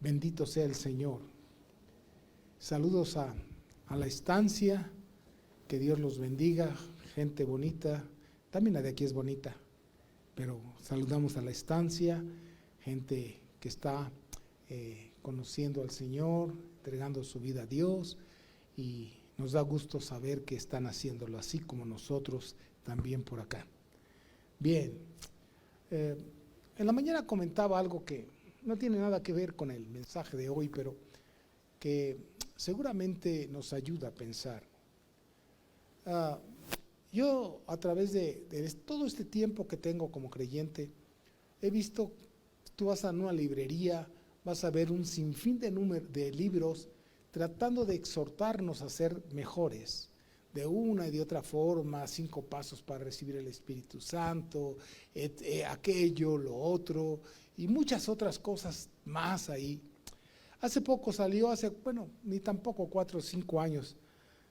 Bendito sea el Señor. Saludos a la estancia, que Dios los bendiga, gente bonita, también la de aquí es bonita, pero saludamos a la estancia, gente que está conociendo al Señor, entregando su vida a Dios, y nos da gusto saber que están haciéndolo así como nosotros también por acá. Bien, en la mañana comentaba algo que no tiene nada que ver con el mensaje de hoy, pero que seguramente nos ayuda a pensar. Yo a través de todo este tiempo que tengo como creyente, he visto, tú vas a una librería, vas a ver un sinfín de libros tratando de exhortarnos a ser mejores, de una y de otra forma, 5 pasos para recibir el Espíritu Santo, aquello, lo otro, y muchas otras cosas más ahí. Hace poco salió, ni tampoco 4 o 5 años,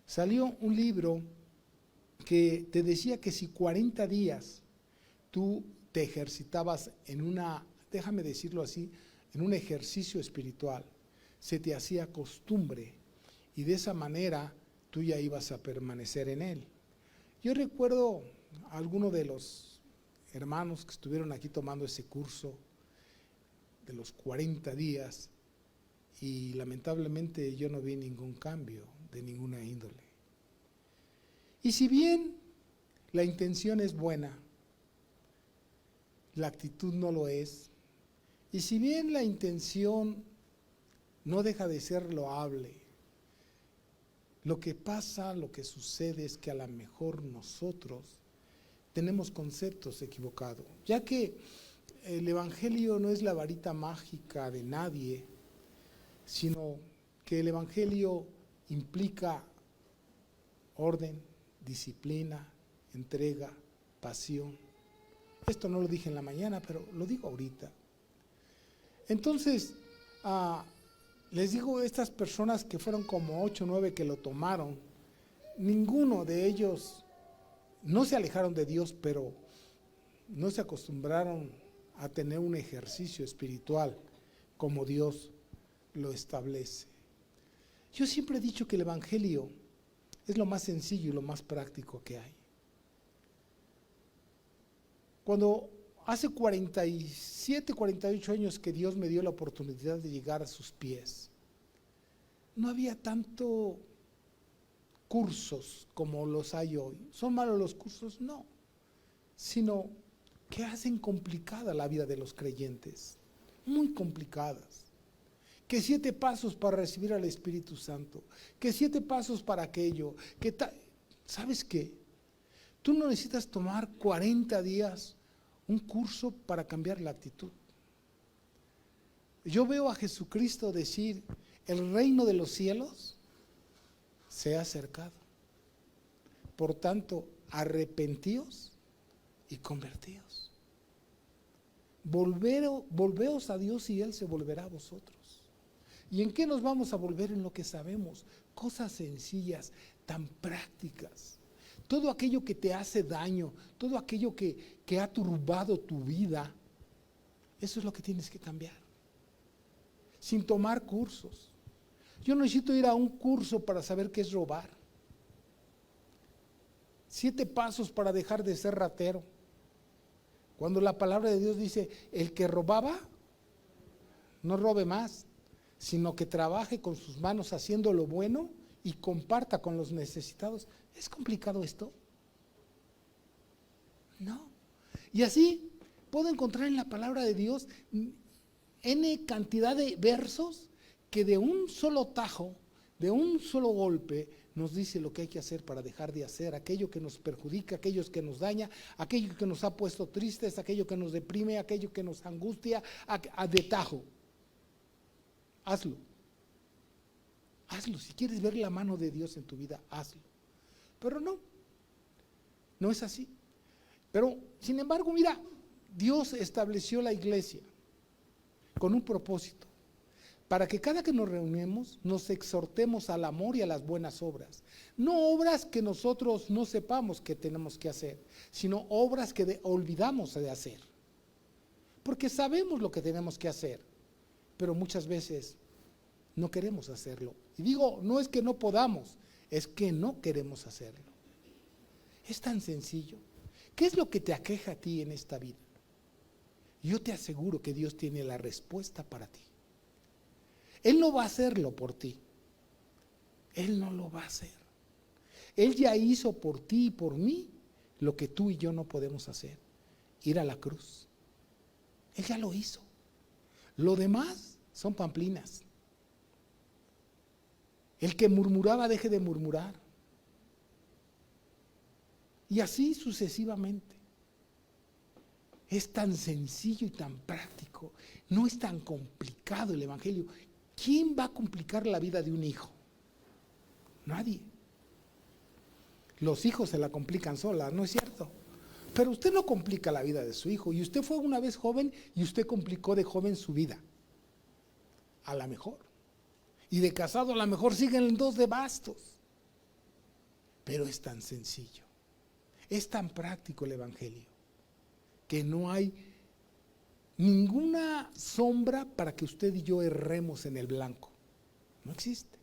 salió un libro que te decía que si 40 días tú te ejercitabas déjame decirlo así, en un ejercicio espiritual, se te hacía costumbre y de esa manera tú ya ibas a permanecer en él. Yo recuerdo a algunos de los hermanos que estuvieron aquí tomando ese curso de los 40 días y lamentablemente yo no vi ningún cambio de ninguna índole. Y si bien la intención es buena, la actitud no lo es, y si bien la intención no deja de ser loable, lo que pasa, lo que sucede es que a lo mejor nosotros tenemos conceptos equivocados, ya que el Evangelio no es la varita mágica de nadie, sino que el Evangelio implica orden, disciplina, entrega, pasión. Esto no lo dije en la mañana, pero lo digo ahorita. Entonces, les digo, estas personas que fueron como 8 o 9 que lo tomaron, ninguno de ellos no se alejaron de Dios, pero no se acostumbraron a tener un ejercicio espiritual como Dios lo establece. Yo siempre he dicho que el Evangelio es lo más sencillo y lo más práctico que hay. Cuando hace 47, 48 años que Dios me dio la oportunidad de llegar a sus pies, no había tanto cursos como los hay hoy. ¿Son malos los cursos? No, sino que hacen complicada la vida de los creyentes, muy complicadas. Que 7 pasos para recibir al Espíritu Santo, que 7 pasos para aquello, ¿sabes qué? Tú no necesitas tomar 40 días un curso para cambiar la actitud. Yo veo a Jesucristo decir, el reino de los cielos se ha acercado. Por tanto, arrepentíos y convertíos. Volveos a Dios y Él se volverá a vosotros. ¿Y en qué nos vamos a volver? En lo que sabemos, cosas sencillas, tan prácticas. Todo aquello que te hace daño, todo aquello que ha turbado tu vida, eso es lo que tienes que cambiar. Sin tomar cursos. Yo no necesito ir a un curso para saber qué es robar. 7 pasos para dejar de ser ratero. Cuando la palabra de Dios dice, el que robaba, no robe más, sino que trabaje con sus manos haciendo lo bueno y comparta con los necesitados. ¿Es complicado esto? No. Y así puedo encontrar en la palabra de Dios N cantidad de versos que de un solo tajo, de un solo golpe, nos dice lo que hay que hacer para dejar de hacer aquello que nos perjudica, aquello que nos daña, aquello que nos ha puesto tristes, aquello que nos deprime, aquello que nos angustia, de tajo. Hazlo. Hazlo. Si quieres ver la mano de Dios en tu vida, hazlo. Pero no es así. Pero, sin embargo, mira, Dios estableció la iglesia con un propósito, para que cada que nos reunimos nos exhortemos al amor y a las buenas obras. No obras que nosotros no sepamos que tenemos que hacer, sino obras que olvidamos de hacer. Porque sabemos lo que tenemos que hacer, pero muchas veces no queremos hacerlo. Y digo, no es que no podamos, es que no queremos hacerlo. Es tan sencillo. ¿Qué es lo que te aqueja a ti en esta vida? Yo te aseguro que Dios tiene la respuesta para ti. Él no va a hacerlo por ti. Él no lo va a hacer. Él ya hizo por ti y por mí lo que tú y yo no podemos hacer. Ir a la cruz. Él ya lo hizo. Lo demás son pamplinas. El que murmuraba deje de murmurar. Y así sucesivamente. Es tan sencillo y tan práctico. No es tan complicado el evangelio. ¿Quién va a complicar la vida de un hijo? Nadie. Los hijos se la complican solas, ¿no es cierto? Pero usted no complica la vida de su hijo. Y usted fue una vez joven y usted complicó de joven su vida. A lo mejor. Y de casado a lo mejor siguen dos de bastos. Pero es tan sencillo. Es tan práctico el evangelio que no hay ninguna sombra para que usted y yo erremos en el blanco. No existe.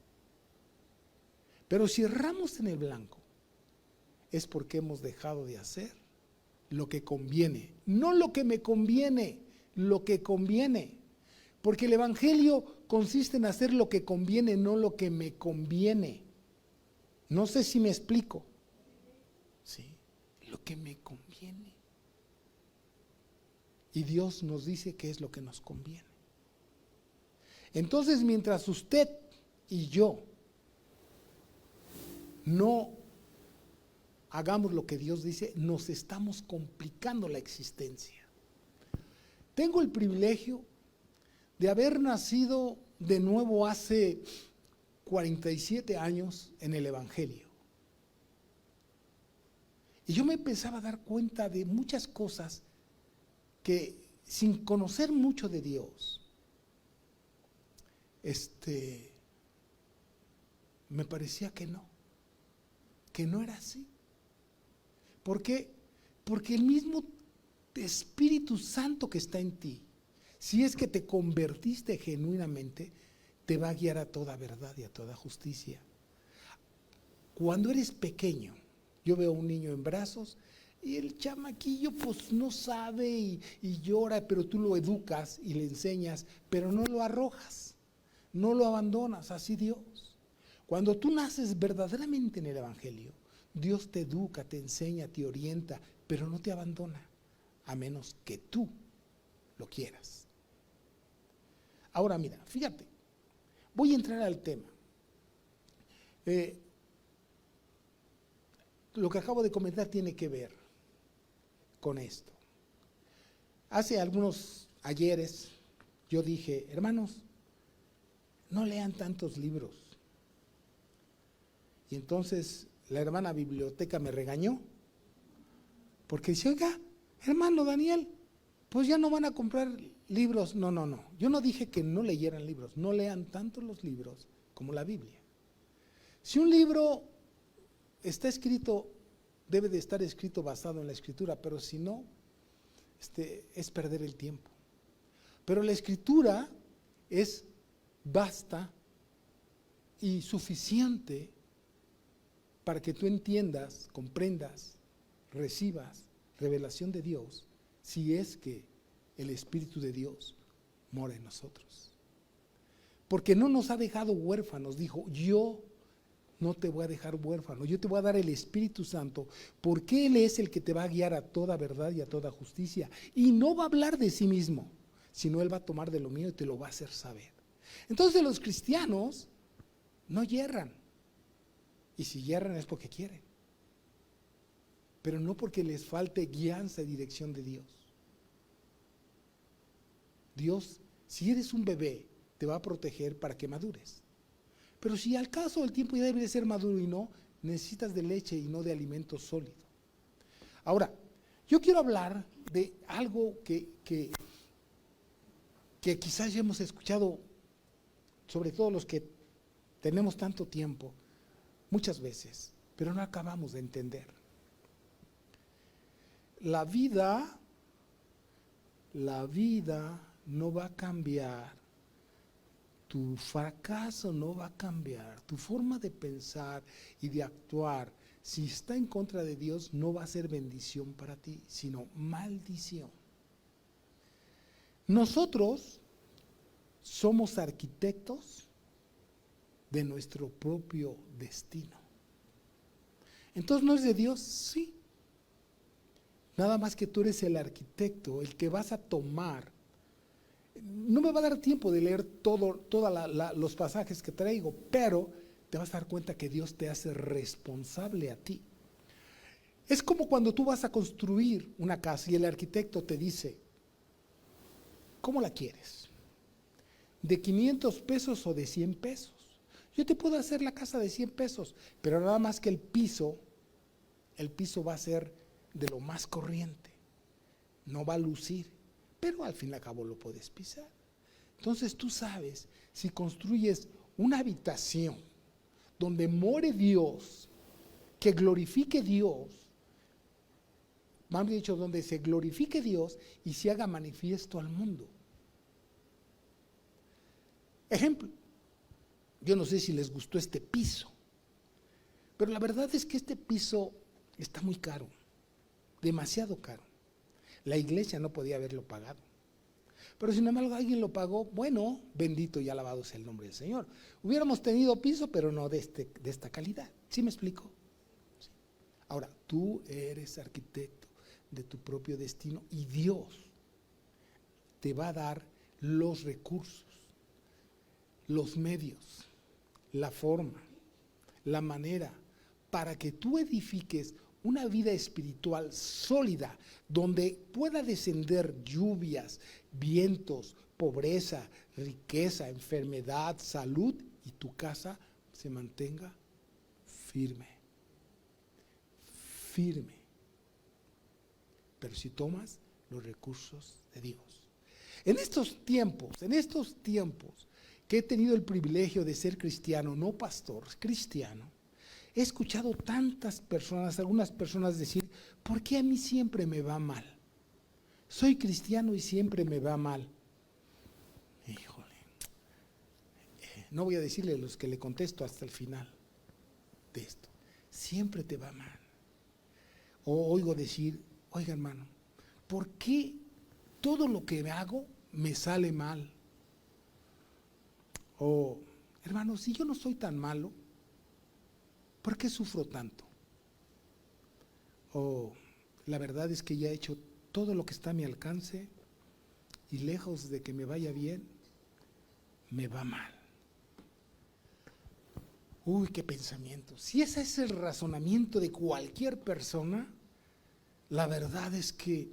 Pero si erramos en el blanco, es porque hemos dejado de hacer lo que conviene. No lo que me conviene, lo que conviene. Porque el evangelio consiste en hacer lo que conviene, no lo que me conviene. No sé si me explico. Sí, lo que me conviene. Y Dios nos dice qué es lo que nos conviene. Entonces, mientras usted y yo no hagamos lo que Dios dice, nos estamos complicando la existencia. Tengo el privilegio de haber nacido de nuevo hace 47 años en el evangelio. Y yo me empezaba a dar cuenta de muchas cosas que sin conocer mucho de Dios, me parecía que no era así. ¿Por qué? Porque el mismo Espíritu Santo que está en ti, si es que te convertiste genuinamente, te va a guiar a toda verdad y a toda justicia. Cuando eres pequeño, yo veo a un niño en brazos y el chamaquillo pues no sabe y llora, pero tú lo educas y le enseñas, pero no lo arrojas, no lo abandonas, así Dios. Cuando tú naces verdaderamente en el evangelio, Dios te educa, te enseña, te orienta, pero no te abandona, a menos que tú lo quieras. Ahora mira, fíjate, voy a entrar al tema. Lo que acabo de comentar tiene que ver con esto. Hace algunos ayeres yo dije, hermanos, no lean tantos libros. Y entonces la hermana biblioteca me regañó, porque dice, oiga, hermano Daniel, pues ya no van a comprar libros. No, yo no dije que no leyeran libros, no lean tanto los libros como la Biblia. Si un libro está escrito, debe de estar escrito basado en la Escritura, pero si no, es perder el tiempo. Pero la Escritura es basta y suficiente para que tú entiendas, comprendas, recibas revelación de Dios, si es que el Espíritu de Dios mora en nosotros. Porque no nos ha dejado huérfanos, dijo, yo no te voy a dejar huérfano, yo te voy a dar el Espíritu Santo, porque Él es el que te va a guiar a toda verdad y a toda justicia. Y no va a hablar de sí mismo, sino Él va a tomar de lo mío y te lo va a hacer saber. Entonces los cristianos no yerran. Y si yerran es porque quieren. Pero no porque les falte guianza y dirección de Dios. Dios, si eres un bebé, te va a proteger para que madures. Pero si al caso del tiempo ya debe de ser maduro y no, necesitas de leche y no de alimento sólido. Ahora, yo quiero hablar de algo que quizás ya hemos escuchado, sobre todo los que tenemos tanto tiempo, muchas veces, pero no acabamos de entender. La vida no va a cambiar tu fracaso no va a cambiar. Tu forma de pensar y de actuar, si está en contra de Dios, no va a ser bendición para ti, sino maldición. Nosotros somos arquitectos de nuestro propio destino. Entonces, ¿no es de Dios? Sí. Nada más que tú eres el arquitecto, el que vas a tomar. No me va a dar tiempo de leer todos los pasajes que traigo, pero te vas a dar cuenta que Dios te hace responsable a ti. Es como cuando tú vas a construir una casa y el arquitecto te dice, ¿cómo la quieres? ¿De 500 pesos o de 100 pesos? Yo te puedo hacer la casa de 100 pesos, pero nada más que el piso va a ser de lo más corriente, no va a lucir, pero al fin y al cabo lo puedes pisar. Entonces tú sabes, si construyes una habitación donde more Dios, que glorifique Dios, más bien dicho, donde se glorifique Dios y se haga manifiesto al mundo. Ejemplo, yo no sé si les gustó este piso, pero la verdad es que este piso está muy caro, demasiado caro. La iglesia no podía haberlo pagado. Pero sin embargo alguien lo pagó, bueno, bendito y alabado sea el nombre del Señor. Hubiéramos tenido piso, pero no de esta calidad. ¿Sí me explico? Sí. Ahora, tú eres arquitecto de tu propio destino y Dios te va a dar los recursos, los medios, la forma, la manera para que tú edifiques una vida espiritual sólida, donde pueda descender lluvias, vientos, pobreza, riqueza, enfermedad, salud, y tu casa se mantenga firme. Firme. Pero si tomas los recursos de Dios. En estos tiempos que he tenido el privilegio de ser cristiano, no pastor, cristiano, he escuchado tantas personas, algunas personas decir, ¿por qué a mí siempre me va mal? Soy cristiano y siempre me va mal. Híjole, no voy a decirle a los que le contesto hasta el final de esto. Siempre te va mal. O oigo decir, oiga hermano, ¿por qué todo lo que hago me sale mal? O, hermano, si yo no soy tan malo, ¿por qué sufro tanto? O la verdad es que ya he hecho todo lo que está a mi alcance y lejos de que me vaya bien, me va mal. Uy, qué pensamiento. Si ese es el razonamiento de cualquier persona, la verdad es que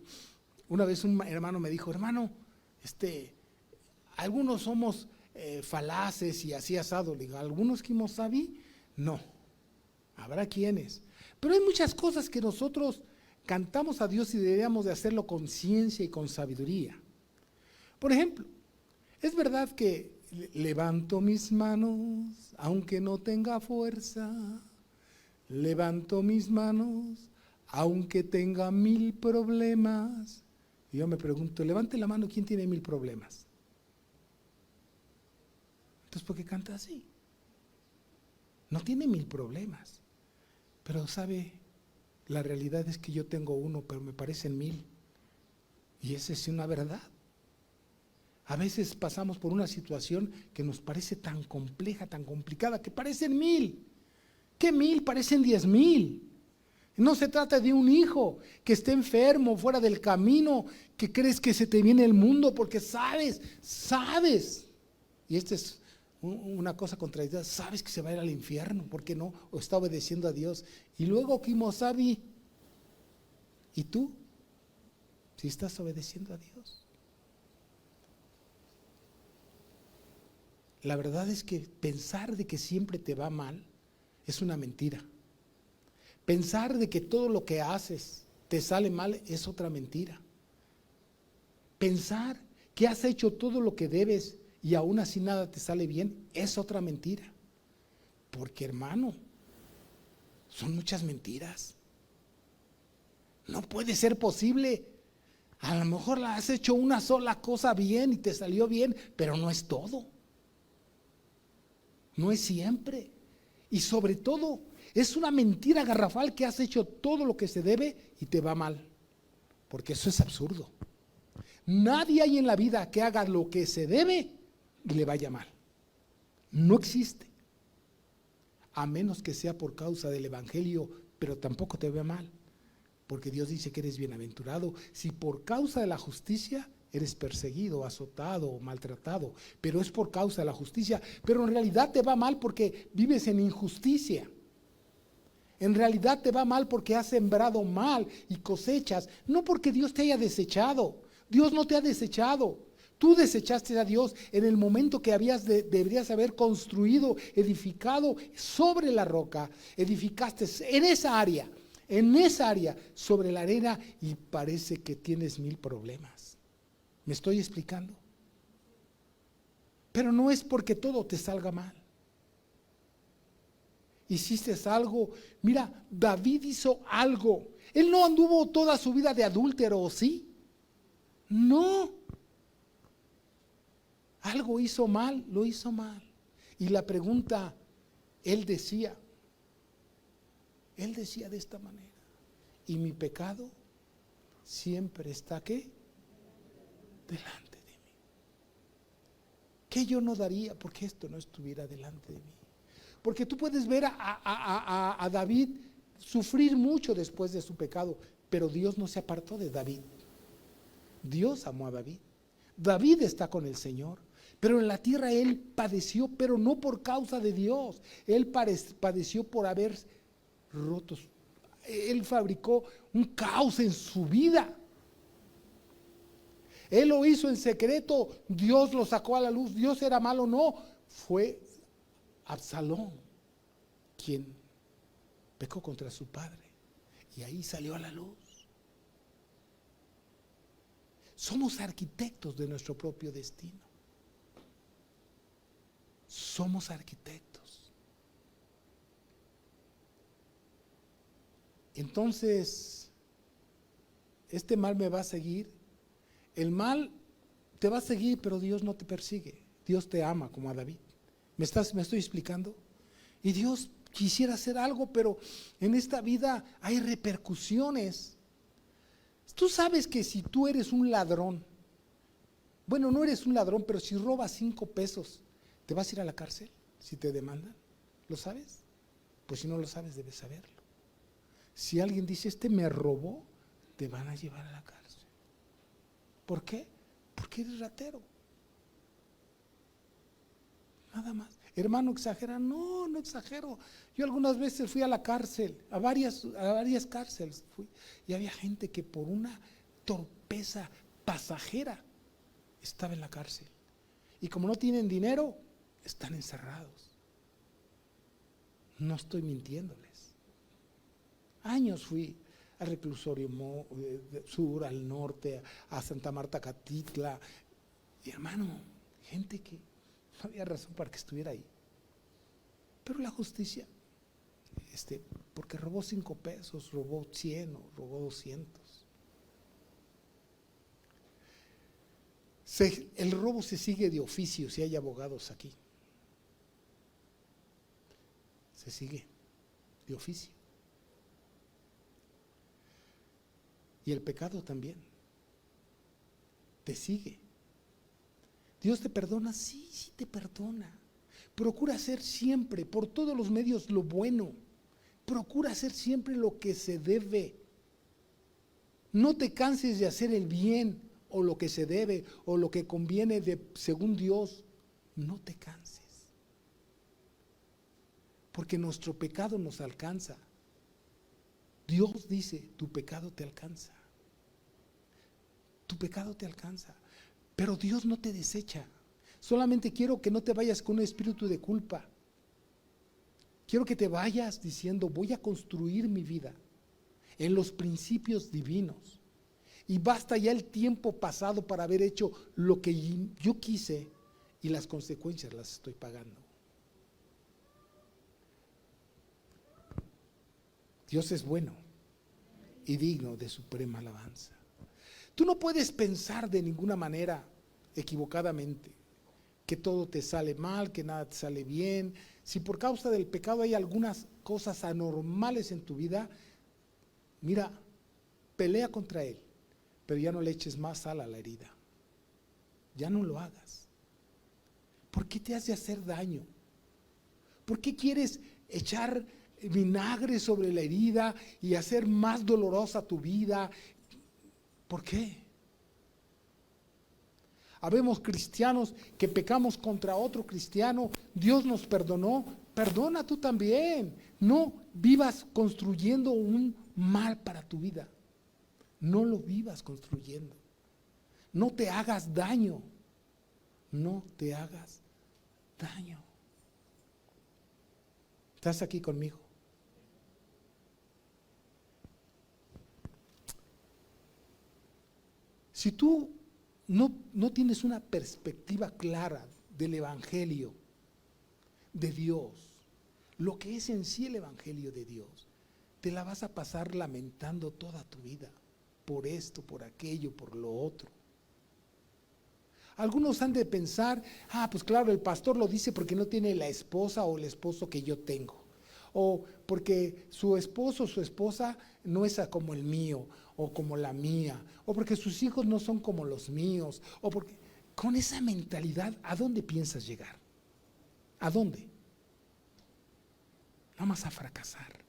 una vez un hermano me dijo, hermano, algunos somos falaces y así asado. Le digo, ¿algunos kimosabi? No. Habrá quienes, pero hay muchas cosas que nosotros cantamos a Dios y deberíamos de hacerlo con ciencia y con sabiduría. Por ejemplo, es verdad que levanto mis manos aunque no tenga fuerza, levanto mis manos aunque tenga 1000 problemas. Y yo me pregunto, levante la mano, ¿quién tiene 1000 problemas? Entonces, ¿por qué canta así? No tiene 1000 problemas. Pero sabe, la realidad es que yo tengo uno, pero me parecen 1000. Y esa es una verdad. A veces pasamos por una situación que nos parece tan compleja, tan complicada, que parecen 1000. ¿Qué 1000? Parecen 10,000. No se trata de un hijo que esté enfermo, fuera del camino, que crees que se te viene el mundo porque sabes. Y esta es una cosa contradictoria, sabes que se va a ir al infierno, ¿por qué no? O está obedeciendo a Dios. Y luego, Kimosabi, ¿y tú? Si estás obedeciendo a Dios. La verdad es que pensar de que siempre te va mal es una mentira. Pensar de que todo lo que haces te sale mal es otra mentira. Pensar que has hecho todo lo que debes y aún así nada te sale bien, es otra mentira. Porque hermano, son muchas mentiras. No puede ser posible. A lo mejor has hecho una sola cosa bien y te salió bien, pero no es todo. No es siempre. Y sobre todo, es una mentira garrafal que has hecho todo lo que se debe y te va mal. Porque eso es absurdo. Nadie hay en la vida que haga lo que se debe y le vaya mal. No existe. A menos que sea por causa del evangelio, pero tampoco te ve mal. Porque Dios dice que eres bienaventurado si por causa de la justicia eres perseguido, azotado, maltratado, pero es por causa de la justicia. Pero en realidad te va mal porque vives en injusticia. En realidad te va mal porque has sembrado mal y cosechas, no porque Dios te haya desechado. Dios no te ha desechado. Tú desechaste a Dios en el momento que deberías haber construido, edificado sobre la roca. Edificaste en esa área, sobre la arena, y parece que tienes 1000 problemas. ¿Me estoy explicando? Pero no es porque todo te salga mal. Hiciste algo. Mira, David hizo algo. Él no anduvo toda su vida de adúltero, ¿o sí? No. Algo hizo mal, lo hizo mal. Y la pregunta, él decía de esta manera: y mi pecado siempre está, ¿qué? Delante de mí. ¿Qué yo no daría porque esto no estuviera delante de mí? Porque tú puedes ver a David sufrir mucho después de su pecado, pero Dios no se apartó de David. Dios amó a David. David está con el Señor, pero en la tierra él padeció, pero no por causa de Dios. Él padeció por haber roto. Él fabricó un caos en su vida. Él lo hizo en secreto, Dios lo sacó a la luz. Dios era malo, no, fue Absalón quien pecó contra su padre, y ahí salió a la luz. Somos arquitectos de nuestro propio destino. Somos arquitectos. Entonces, este mal me va a seguir. El mal te va a seguir, pero Dios no te persigue. Dios te ama como a David. ¿Me estoy explicando? Y Dios quisiera hacer algo, pero en esta vida hay repercusiones. Tú sabes que si tú eres un ladrón, bueno, no eres un ladrón, pero si robas 5 pesos, ¿te vas a ir a la cárcel si te demandan? ¿Lo sabes? Pues si no lo sabes, debes saberlo. Si alguien dice, este me robó, te van a llevar a la cárcel. ¿Por qué? Porque eres ratero. Nada más. Hermano, ¿exagera? No, no exagero. Yo algunas veces fui a la cárcel, a varias cárceles fui, y había gente que por una torpeza pasajera estaba en la cárcel. Y como no tienen dinero, están encerrados. No estoy mintiéndoles. Años fui al reclusorio sur, al norte, a Santa Marta, Catitla. Y hermano, gente que no había razón para que estuviera ahí. Pero la justicia, porque robó 5 pesos, robó 100 o robó 200. El robo se sigue de oficio, si hay abogados aquí. Se sigue de oficio. Y el pecado también te sigue. ¿Dios te perdona? Sí, sí te perdona. Procura hacer siempre, por todos los medios, lo bueno. Procura hacer siempre lo que se debe. No te canses de hacer el bien, o lo que se debe, o lo que conviene según Dios. No te canses. Porque nuestro pecado nos alcanza. Dios dice, tu pecado te alcanza. Tu pecado te alcanza. Pero Dios no te desecha. Solamente quiero que no te vayas con un espíritu de culpa. Quiero que te vayas diciendo, voy a construir mi vida en los principios divinos. Y basta ya el tiempo pasado para haber hecho lo que yo quise, y las consecuencias las estoy pagando. Dios es bueno y digno de suprema alabanza. Tú no puedes pensar de ninguna manera equivocadamente. que todo te sale mal, que nada te sale bien. Si por causa del pecado hay algunas cosas anormales en tu vida, mira, pelea contra él, pero ya no le eches más sal a la herida. Ya no lo hagas. ¿Por qué te has de hacer daño? ¿Por qué quieres echar vinagre sobre la herida y hacer más dolorosa tu vida? ¿Por qué? Habemos cristianos que pecamos contra otro cristiano, Dios nos perdonó, perdona tú también. No vivas construyendo un mal para tu vida, no lo vivas construyendo. No te hagas daño, no te hagas daño. ¿Estás aquí conmigo? Si tú no tienes una perspectiva clara del Evangelio de Dios, lo que es en sí el Evangelio de Dios, te la vas a pasar lamentando toda tu vida por esto, por aquello, por lo otro. Algunos han de pensar, pues claro, el pastor lo dice porque no tiene la esposa o el esposo que yo tengo, o porque su esposo o su esposa no es como el mío, o como la mía, o porque sus hijos no son como los míos, o porque con esa mentalidad, ¿a dónde piensas llegar? ¿A dónde? Nada más a fracasar.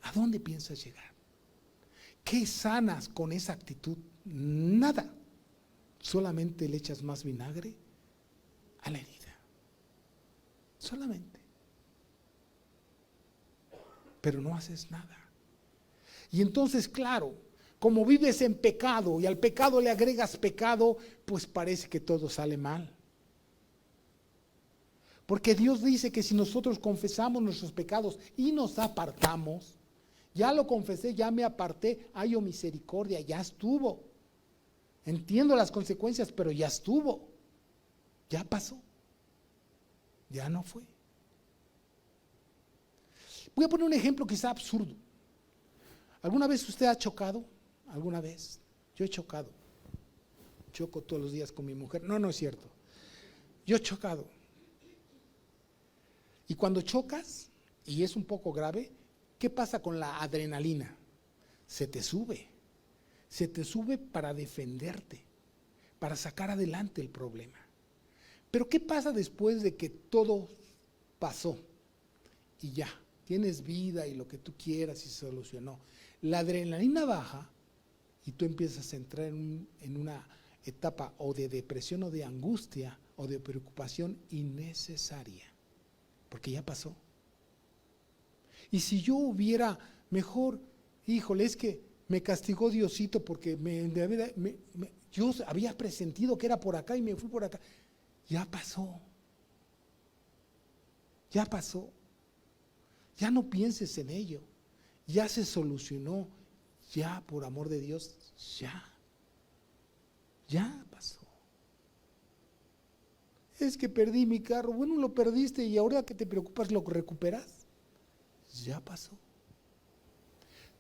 ¿A dónde piensas llegar? ¿Qué sanas con esa actitud? Nada. Solamente le echas más vinagre a la herida. Solamente. Pero no haces nada. Y entonces, claro, como vives en pecado y al pecado le agregas pecado, pues parece que todo sale mal. Porque Dios dice que si nosotros confesamos nuestros pecados y nos apartamos, ya lo confesé, ya me aparté, hay misericordia, ya estuvo. Entiendo las consecuencias, pero ya estuvo. Ya pasó. Ya no fue. Voy a poner un ejemplo quizá absurdo. ¿Alguna vez usted ha chocado? ¿Alguna vez? Yo he chocado. Choco todos los días con mi mujer. No es cierto. Yo he chocado. Y cuando chocas, y es un poco grave, ¿qué pasa con la adrenalina? Se te sube. Se te sube para defenderte, para sacar adelante el problema. Pero ¿qué pasa después de que todo pasó y ya, tienes vida y lo que tú quieras y se solucionó? La adrenalina baja y tú empiezas a entrar en una etapa o de depresión o de angustia o de preocupación innecesaria, porque ya pasó. Y si yo hubiera mejor, híjole, es que me castigó Diosito porque yo había presentido que era por acá y me fui por acá. Ya pasó. Ya pasó. Ya no pienses en ello. Ya se solucionó. Ya, por amor de Dios, ya. Ya pasó. Es que perdí mi carro. Bueno, lo perdiste y ahora que te preocupas, ¿lo recuperas? Ya pasó.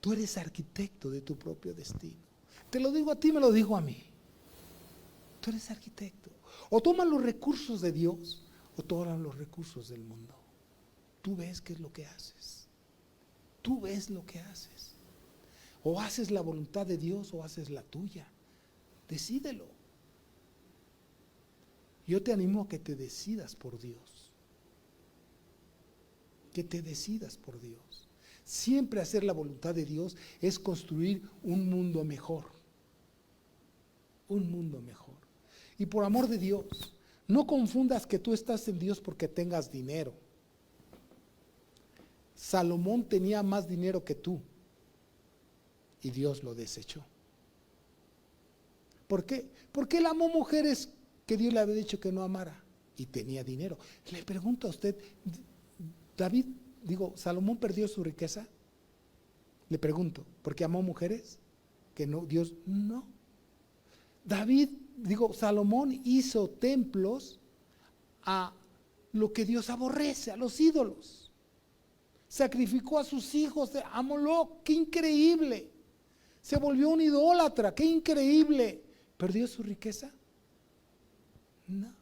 Tú eres arquitecto de tu propio destino. Te lo digo a ti, me lo digo a mí. Tú eres arquitecto. O tomas los recursos de Dios o tomas los recursos del mundo. Tú ves qué es lo que haces. Tú ves lo que haces. O haces la voluntad de Dios o haces la tuya. Decídelo. Yo te animo a que te decidas por Dios. Que te decidas por Dios. Siempre hacer la voluntad de Dios es construir un mundo mejor. Un mundo mejor. Y por amor de Dios, no confundas que tú estás en Dios porque tengas dinero. Salomón tenía más dinero que tú y Dios lo desechó. ¿Por qué? Porque él amó mujeres que Dios le había dicho que no amara y tenía dinero. Le pregunto a usted, ¿Salomón perdió su riqueza? Le pregunto, ¿porque amó mujeres? Que no, Dios no. Salomón hizo templos a lo que Dios aborrece, a los ídolos. Sacrificó a sus hijos a Moloc, qué increíble. Se volvió un idólatra, qué increíble. ¿Perdió su riqueza? No.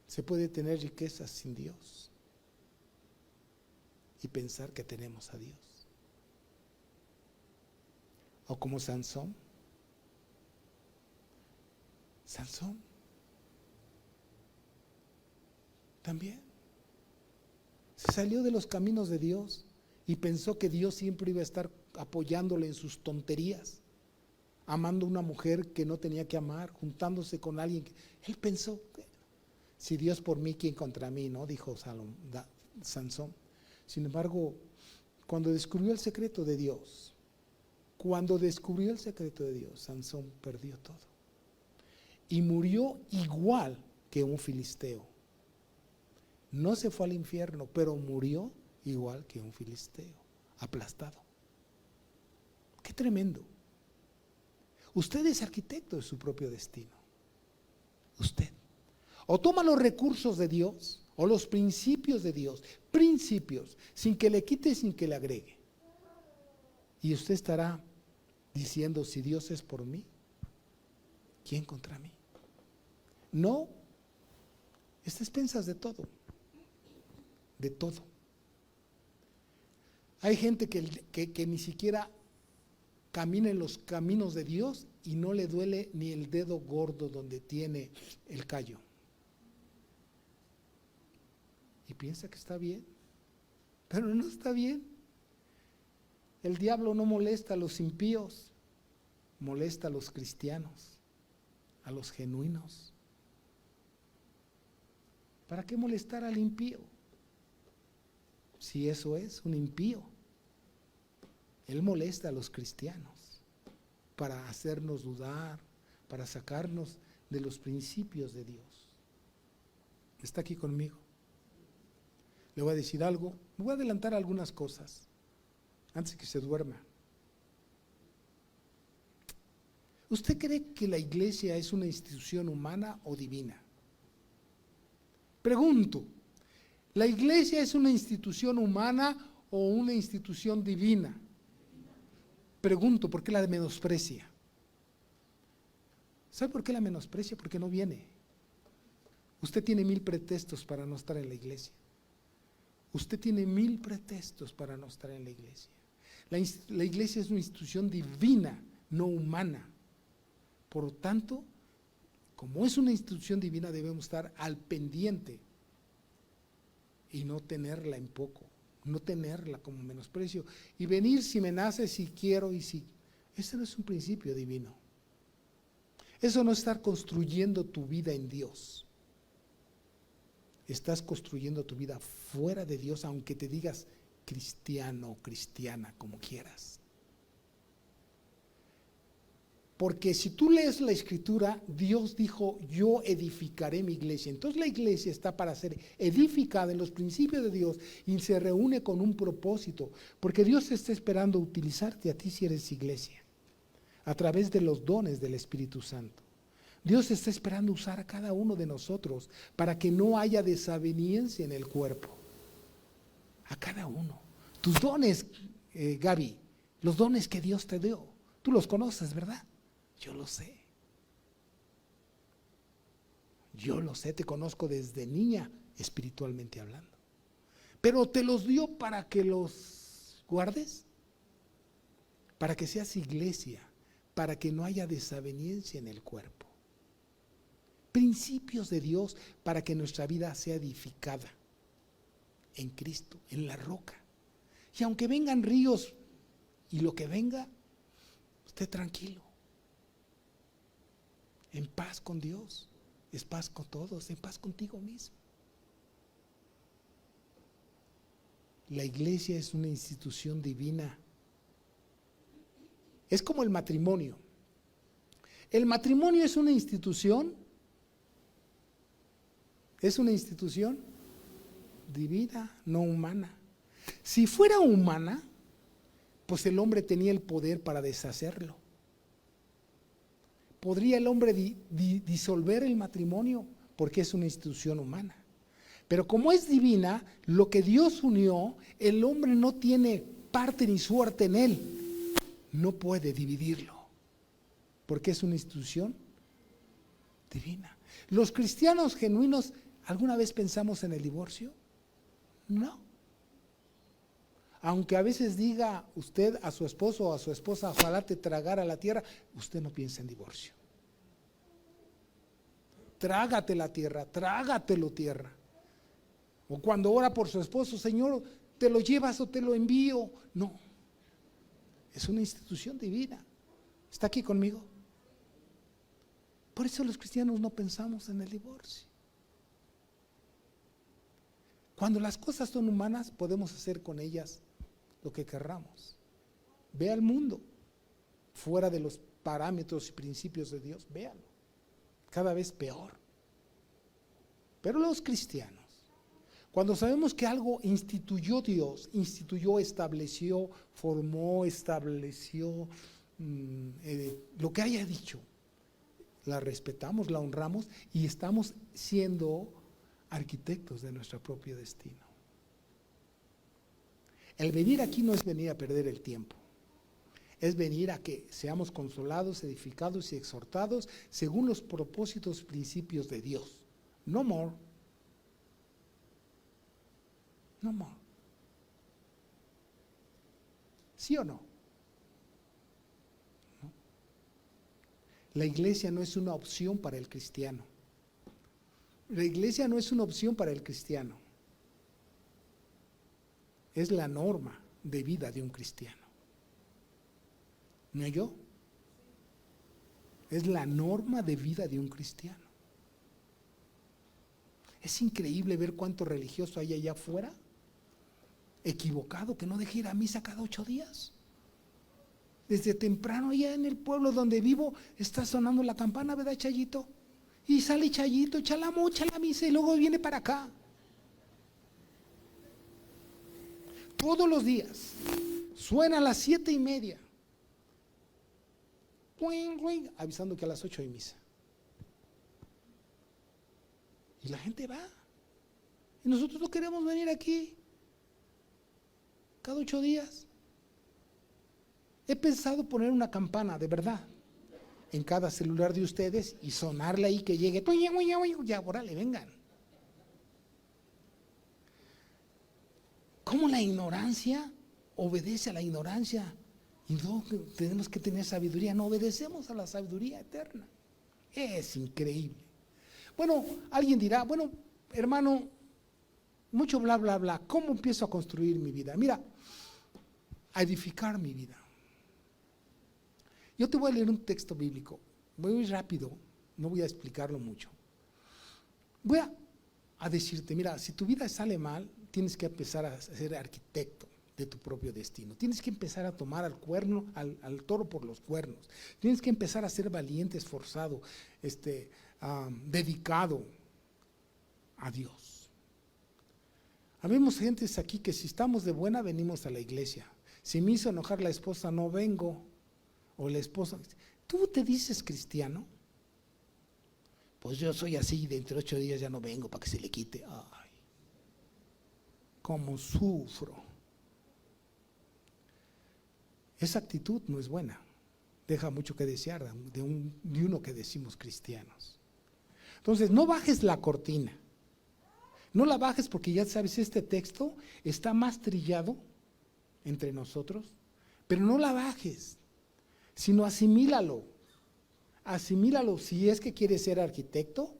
Se puede tener riquezas sin Dios y pensar que tenemos a Dios. O como Sansón. Sansón también se salió de los caminos de Dios y pensó que Dios siempre iba a estar apoyándole en sus tonterías, amando a una mujer que no tenía que amar, juntándose con alguien que él pensó, si Dios por mí, ¿quién contra mí? ¿No? Dijo Sansón. Sin embargo, cuando descubrió el secreto de Dios, Sansón perdió todo y murió igual que un filisteo. No se fue al infierno, pero murió igual que un filisteo, aplastado. Qué tremendo. Usted es arquitecto de su propio destino. Usted. O toma los recursos de Dios, o los principios de Dios, principios, sin que le quite, sin que le agregue. Y usted estará diciendo, si Dios es por mí, ¿quién contra mí? No, es expensas de todo. De todo. Hay gente que ni siquiera camina en los caminos de Dios y no le duele ni el dedo gordo donde tiene el callo. Y piensa que está bien, pero no está bien. El diablo no molesta a los impíos, molesta a los cristianos, a los genuinos. ¿Para qué molestar al impío? Si eso es un impío. Él molesta a los cristianos para hacernos dudar, para sacarnos de los principios de Dios. ¿Está aquí conmigo? Le voy a decir algo, me voy a adelantar algunas cosas antes que se duerma. ¿Usted cree que la iglesia es una institución humana o divina? Pregunto, ¿la iglesia es una institución humana o una institución divina? Pregunto, ¿por qué la menosprecia? ¿Sabe por qué la menosprecia? Porque no viene. Usted tiene 1000 pretextos para no estar en la iglesia. Usted tiene 1000 pretextos para no estar en la iglesia. La iglesia es una institución divina, no humana. Por lo tanto, como es una institución divina, debemos estar al pendiente y no tenerla en poco, no tenerla como menosprecio y venir si me nace, si quiero y si. Ese no es un principio divino. Eso no es estar construyendo tu vida en Dios. Estás construyendo tu vida fuera de Dios, aunque te digas cristiano o cristiana, como quieras. Porque si tú lees la escritura, Dios dijo, yo edificaré mi iglesia. Entonces la iglesia está para ser edificada en los principios de Dios y se reúne con un propósito. Porque Dios está esperando utilizarte a ti si eres iglesia, a través de los dones del Espíritu Santo. Dios está esperando usar a cada uno de nosotros para que no haya desaveniencia en el cuerpo. A cada uno. Tus dones, Gaby, los dones que Dios te dio, tú los conoces, ¿verdad? Yo lo sé. Yo lo sé, te conozco desde niña, espiritualmente hablando. Pero te los dio para que los guardes, para que seas iglesia, para que no haya desaveniencia en el cuerpo. Principios de Dios para que nuestra vida sea edificada en Cristo, en la roca. Y aunque vengan ríos y lo que venga, esté tranquilo. En paz con Dios, es paz con todos, en paz contigo mismo. La iglesia es una institución divina. Es como el matrimonio. El matrimonio es una institución divina, no humana. Si fuera humana, pues el hombre tenía el poder para deshacerlo. ¿Podría el hombre disolver el matrimonio? Porque es una institución humana. Pero como es divina, lo que Dios unió, el hombre no tiene parte ni suerte en él. No puede dividirlo. Porque es una institución divina. ¿Los cristianos genuinos alguna vez pensamos en el divorcio? No. Aunque a veces diga usted a su esposo o a su esposa, ojalá te tragara la tierra, usted no piensa en divorcio. Trágate la tierra, trágatelo tierra. O cuando ora por su esposo, Señor, ¿te lo llevas o te lo envío? No, es una institución divina. ¿Está aquí conmigo? Por eso los cristianos no pensamos en el divorcio. Cuando las cosas son humanas, podemos hacer con ellas lo que querramos. Ve al mundo fuera de los parámetros y principios de Dios, véanlo, cada vez peor. Pero los cristianos, cuando sabemos que algo instituyó Dios, estableció, formó, estableció, lo que haya dicho, la respetamos, la honramos y estamos siendo arquitectos de nuestro propio destino. El venir aquí no es venir a perder el tiempo, es venir a que seamos consolados, edificados y exhortados según los propósitos, principios de Dios. No more. No more. ¿Sí o no? ¿No? La iglesia no es una opción para el cristiano. La iglesia no es una opción para el cristiano. Es la norma de vida de un cristiano. ¿No yo? Es la norma de vida de un cristiano. Es increíble ver cuánto religioso hay allá afuera, equivocado, que no deje ir a misa cada 8 días. Desde temprano allá en el pueblo donde vivo está sonando la campana, ¿verdad, Chayito? Y sale Chayito, echa la misa y luego viene para acá. Todos los días suena a las 7:30, avisando que a las 8 hay misa. Y la gente va. Y nosotros no queremos venir aquí cada 8 días. He pensado poner una campana, de verdad, en cada celular de ustedes y sonarle ahí que llegue. Ya, órale, vengan. ¿Cómo la ignorancia obedece a la ignorancia? Y no, tenemos que tener sabiduría. No obedecemos a la sabiduría eterna. Es increíble. Bueno, alguien dirá, bueno, hermano, mucho bla, bla, bla. ¿Cómo empiezo a construir mi vida? Mira, a edificar mi vida. Yo te voy a leer un texto bíblico. Voy muy rápido, no voy a explicarlo mucho. Voy a decirte, mira, si tu vida sale mal, tienes que empezar a ser arquitecto de tu propio destino. Tienes que empezar a tomar al toro por los cuernos. Tienes que empezar a ser valiente, esforzado, dedicado a Dios. Habemos gentes aquí que si estamos de buena venimos a la iglesia. Si me hizo enojar la esposa no vengo. O la esposa, ¿tú te dices cristiano? Pues yo soy así, dentro de 8 días ya no vengo para que se le quite. Ay, cómo sufro. Esa actitud no es buena. Deja mucho que desear de uno que decimos cristianos. Entonces, no bajes la cortina. No la bajes porque ya sabes, este texto está más trillado entre nosotros, pero no la bajes, sino asimílalo. Asimílalo si es que quieres ser arquitecto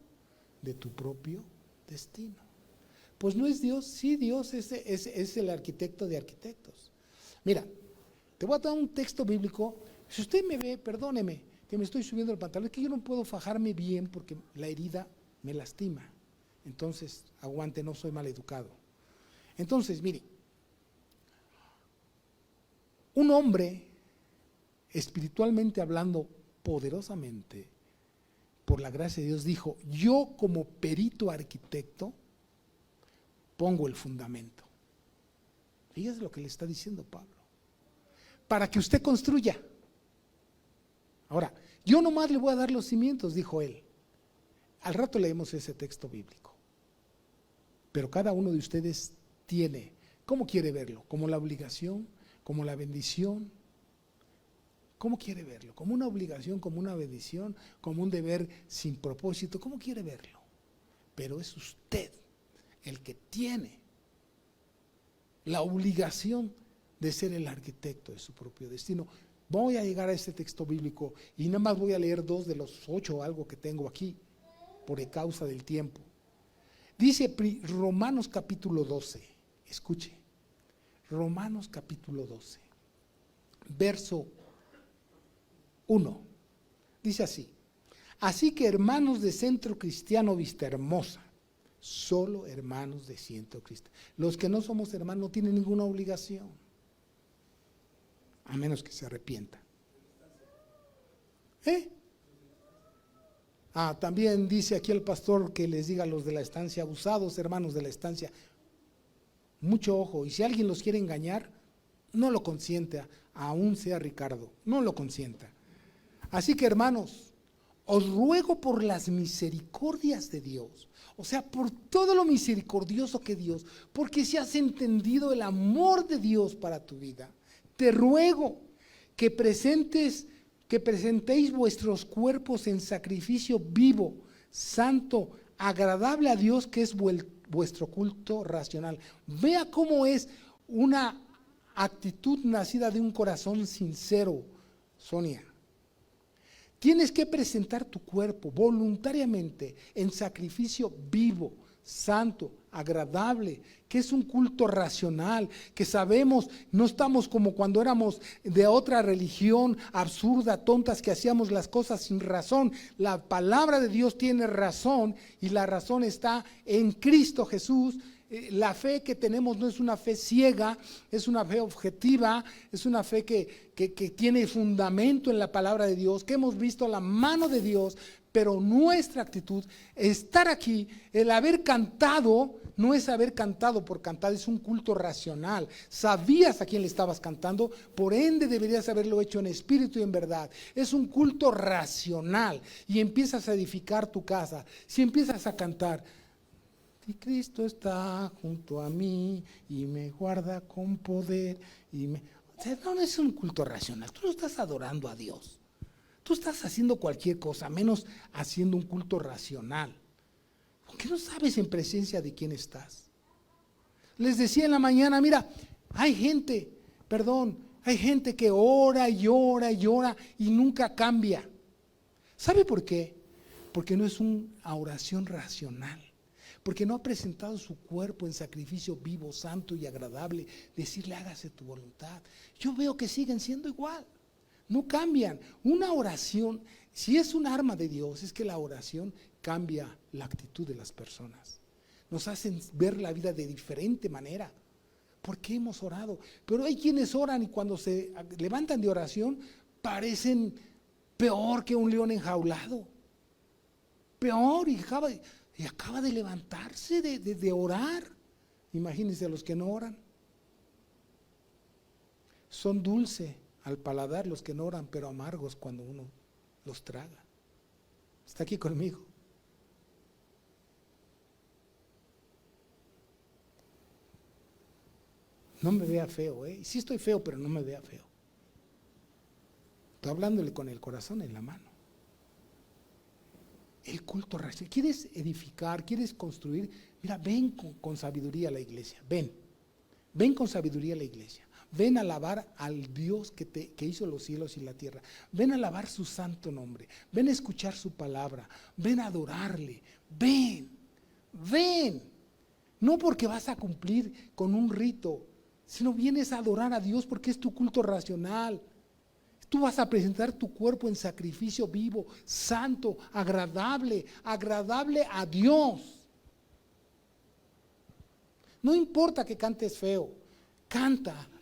de tu propio destino. Pues no es Dios, sí, Dios es el arquitecto de arquitectos. Mira, te voy a dar un texto bíblico. Si usted me ve, perdóneme, que me estoy subiendo el pantalón, es que yo no puedo fajarme bien porque la herida me lastima. Entonces, aguante, no soy mal educado. Entonces, mire, un hombre, espiritualmente hablando, poderosamente, por la gracia de Dios, dijo: yo como perito arquitecto pongo el fundamento. Fíjese lo que le está diciendo Pablo. Para que usted construya. Ahora, yo nomás le voy a dar los cimientos, dijo él. Al rato leemos ese texto bíblico. Pero cada uno de ustedes tiene, ¿cómo quiere verlo? ¿Como la obligación? ¿Como la bendición? ¿Cómo quiere verlo? ¿Como una obligación, como una bendición, como un deber sin propósito? ¿Cómo quiere verlo? Pero es usted el que tiene la obligación de ser el arquitecto de su propio destino. Voy a llegar a este texto bíblico y nada más voy a leer 2 de los 8 o algo que tengo aquí, por causa del tiempo. Dice Romanos capítulo 12, escuche, Romanos capítulo 12, verso 1, dice así: así que hermanos de Centro Cristiano Vista Hermosa, solo hermanos de Centro Cristiano, los que no somos hermanos no tienen ninguna obligación, a menos que se arrepienta. También dice aquí el pastor que les diga a los de la estancia, abusados hermanos de la estancia, mucho ojo, y si alguien los quiere engañar, no lo consienta, aún sea Ricardo, no lo consienta. Así que hermanos, os ruego por las misericordias de Dios, o sea, por todo lo misericordioso que Dios, porque si has entendido el amor de Dios para tu vida, te ruego que presentéis vuestros cuerpos en sacrificio vivo, santo, agradable a Dios, que es vuestro culto racional. Vea cómo es una actitud nacida de un corazón sincero, Sonia. Tienes que presentar tu cuerpo voluntariamente en sacrificio vivo, santo, agradable, que es un culto racional, que sabemos, no estamos como cuando éramos de otra religión absurda, tontas, que hacíamos las cosas sin razón. La palabra de Dios tiene razón y la razón está en Cristo Jesús. La fe que tenemos no es una fe ciega, es una fe objetiva, es una fe que tiene fundamento en la palabra de Dios, que hemos visto la mano de Dios, pero nuestra actitud, estar aquí, el haber cantado, no es haber cantado por cantar, es un culto racional. Sabías a quién le estabas cantando, por ende deberías haberlo hecho en espíritu y en verdad. Es un culto racional y empiezas a edificar tu casa. Si empiezas a cantar, y Cristo está junto a mí y me guarda con poder. O sea, no es un culto racional, tú no estás adorando a Dios. Tú estás haciendo cualquier cosa, menos haciendo un culto racional. Porque no sabes en presencia de quién estás. Les decía en la mañana, mira, hay gente que ora y ora y ora y nunca cambia. ¿Sabe por qué? Porque no es una oración racional. Porque no ha presentado su cuerpo en sacrificio vivo, santo y agradable, decirle hágase tu voluntad. Yo veo que siguen siendo igual, no cambian. Una oración, si es un arma de Dios, es que la oración cambia la actitud de las personas. Nos hacen ver la vida de diferente manera. ¿Por qué hemos orado? Pero hay quienes oran y cuando se levantan de oración parecen peor que un león enjaulado. Peor, y acaba de levantarse de orar. Imagínense a los que no oran. Son dulces al paladar los que no oran, pero amargos cuando uno los traga. ¿Está aquí conmigo? No me vea feo, sí estoy feo, pero no me vea feo. Estoy hablándole con el corazón en la mano. El culto racional. ¿Quieres edificar? ¿Quieres construir? Mira, ven con sabiduría a la iglesia. Ven con sabiduría a la iglesia. Ven a alabar al Dios que hizo los cielos y la tierra. Ven a alabar su santo nombre. Ven a escuchar su palabra. Ven a adorarle. Ven. No porque vas a cumplir con un rito, sino vienes a adorar a Dios porque es tu culto racional. Tú vas a presentar tu cuerpo en sacrificio vivo, santo, agradable a Dios. No importa que cantes feo,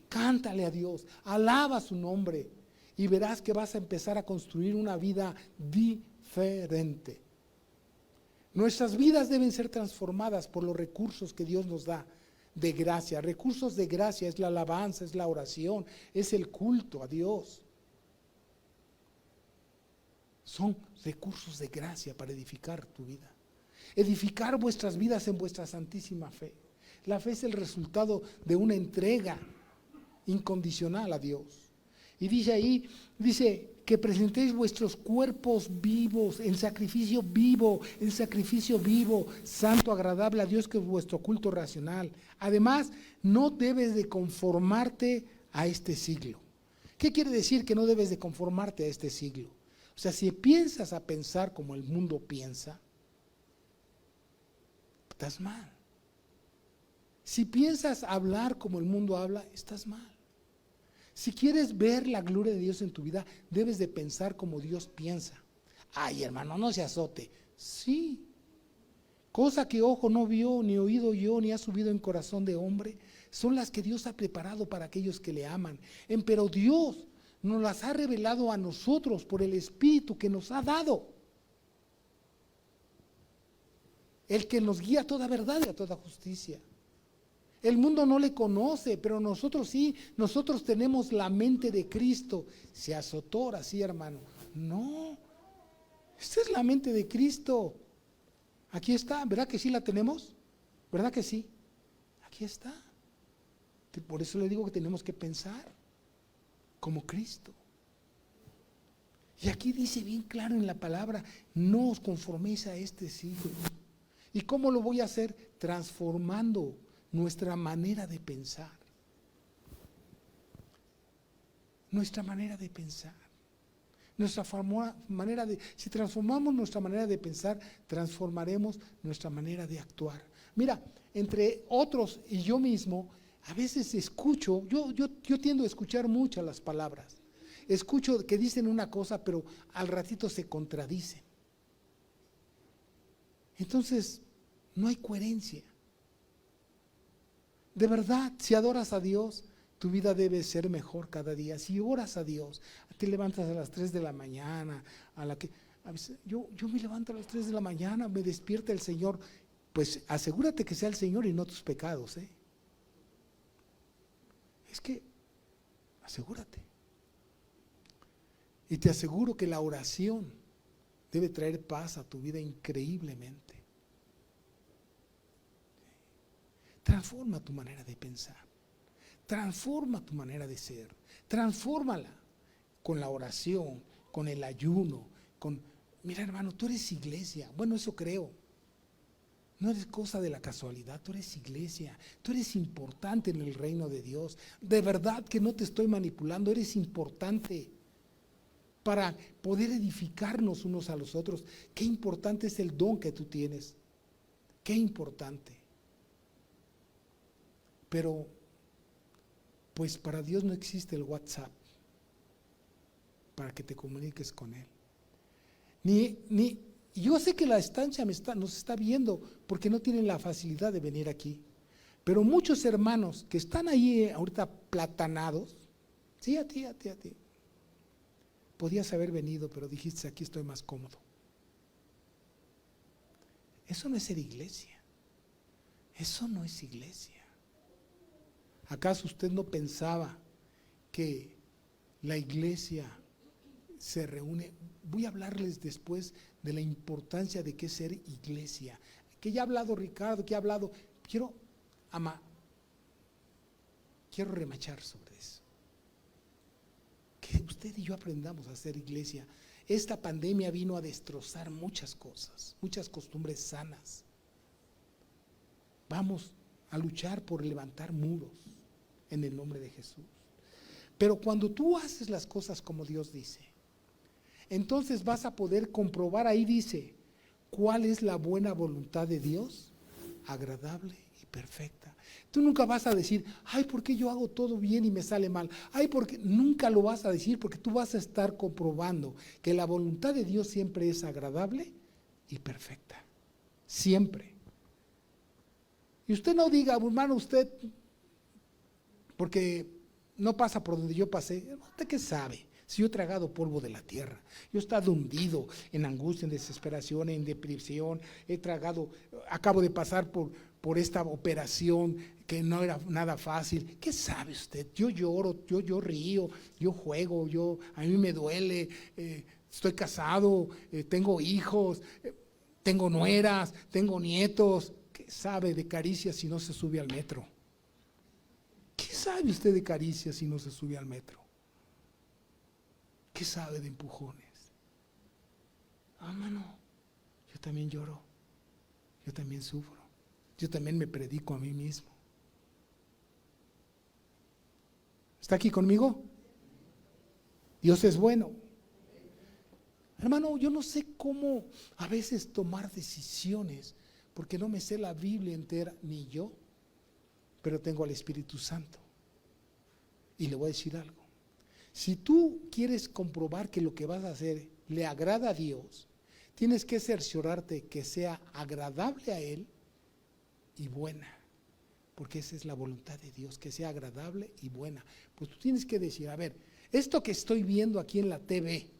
cántale a Dios, alaba su nombre y verás que vas a empezar a construir una vida diferente. Nuestras vidas deben ser transformadas por los recursos que Dios nos da de gracia. Recursos de gracia es la alabanza, es la oración, es el culto a Dios. Son recursos de gracia para edificar tu vida. Edificar vuestras vidas en vuestra santísima fe. La fe es el resultado de una entrega incondicional a Dios. Y dice ahí, dice que presentéis vuestros cuerpos vivos, en sacrificio vivo, santo, agradable a Dios, que es vuestro culto racional. Además, no debes de conformarte a este siglo. ¿Qué quiere decir que no debes de conformarte a este siglo? O sea, si piensas a pensar como el mundo piensa, estás mal. Si piensas hablar como el mundo habla, estás mal. Si quieres ver la gloria de Dios en tu vida, debes de pensar como Dios piensa. Ay, hermano, no se azote. Sí. Cosa que ojo no vio, ni oído yo, ni ha subido en corazón de hombre, son las que Dios ha preparado para aquellos que le aman. Pero Dios nos las ha revelado a nosotros por el Espíritu que nos ha dado. El que nos guía a toda verdad y a toda justicia. El mundo no le conoce, pero nosotros sí, nosotros tenemos la mente de Cristo. Se azotó así, hermano. No, esta es la mente de Cristo. Aquí está, ¿verdad que sí la tenemos? ¿Verdad que sí? Aquí está. Por eso le digo que tenemos que pensar como Cristo. Y aquí dice bien claro en la palabra, no os conforméis a este siglo. ¿Y cómo lo voy a hacer? Transformando nuestra manera de pensar. Nuestra manera de pensar. Si transformamos nuestra manera de pensar, transformaremos nuestra manera de actuar. Mira, entre otros y yo mismo, a veces escucho, yo tiendo a escuchar muchas las palabras. Escucho que dicen una cosa, pero al ratito se contradicen. Entonces, no hay coherencia. De verdad, si adoras a Dios, tu vida debe ser mejor cada día. Si oras a Dios, te levantas a las 3 de la mañana, a veces, yo me levanto a las 3 de la mañana, me despierta el Señor, pues asegúrate que sea el Señor y no tus pecados, ¿eh? Es que, asegúrate. Y te aseguro que la oración debe traer paz a tu vida increíblemente. Transforma tu manera de pensar, transforma tu manera de ser, transfórmala con la oración, con el ayuno, mira hermano, tú eres iglesia, bueno eso creo, no eres cosa de la casualidad, tú eres iglesia, tú eres importante en el reino de Dios, de verdad que no te estoy manipulando, eres importante para poder edificarnos unos a los otros. Qué importante es el don que tú tienes, qué importante. Pero, pues para Dios no existe el WhatsApp para que te comuniques con Él. Yo sé que la estancia nos está viendo porque no tienen la facilidad de venir aquí. Pero muchos hermanos que están ahí ahorita platanados, sí, a ti. Podías haber venido, pero dijiste, aquí estoy más cómodo. Eso no es ser iglesia. Eso no es iglesia. ¿Acaso usted no pensaba que la iglesia se reúne? Voy a hablarles después de la importancia de qué es ser iglesia. Que ya ha hablado Ricardo, que ha hablado. Quiero remachar sobre eso. Que usted y yo aprendamos a ser iglesia. Esta pandemia vino a destrozar muchas cosas, muchas costumbres sanas. Vamos a luchar por levantar muros en el nombre de Jesús. Pero cuando tú haces las cosas como Dios dice, entonces vas a poder comprobar, ahí dice, cuál es la buena voluntad de Dios, agradable y perfecta. Tú nunca vas a decir, ay, ¿por qué yo hago todo bien y me sale mal? Ay, porque nunca lo vas a decir, porque tú vas a estar comprobando que la voluntad de Dios siempre es agradable y perfecta. Siempre. Y usted no diga, hermano, usted, porque no pasa por donde yo pasé, ¿usted qué sabe? Si yo he tragado polvo de la tierra, yo he estado hundido en angustia, en desesperación, en depresión, acabo de pasar por esta operación que no era nada fácil. ¿Qué sabe usted? Yo lloro, yo río, yo juego, a mí me duele, estoy casado, tengo hijos, tengo nueras, tengo nietos. ¿Qué sabe de caricias si no se sube al metro? ¿Qué sabe usted de caricias si no se sube al metro? ¿Qué sabe de empujones? Mano, yo también lloro, yo también sufro, yo también me predico a mí mismo. ¿Está aquí conmigo? Dios es bueno. Hermano, yo no sé cómo a veces tomar decisiones, porque no me sé la Biblia entera, ni yo, pero tengo al Espíritu Santo. Y le voy a decir algo. Si tú quieres comprobar que lo que vas a hacer le agrada a Dios, tienes que cerciorarte que sea agradable a Él y buena, porque esa es la voluntad de Dios, que sea agradable y buena. Pues tú tienes que decir, a ver, esto que estoy viendo aquí en la TV,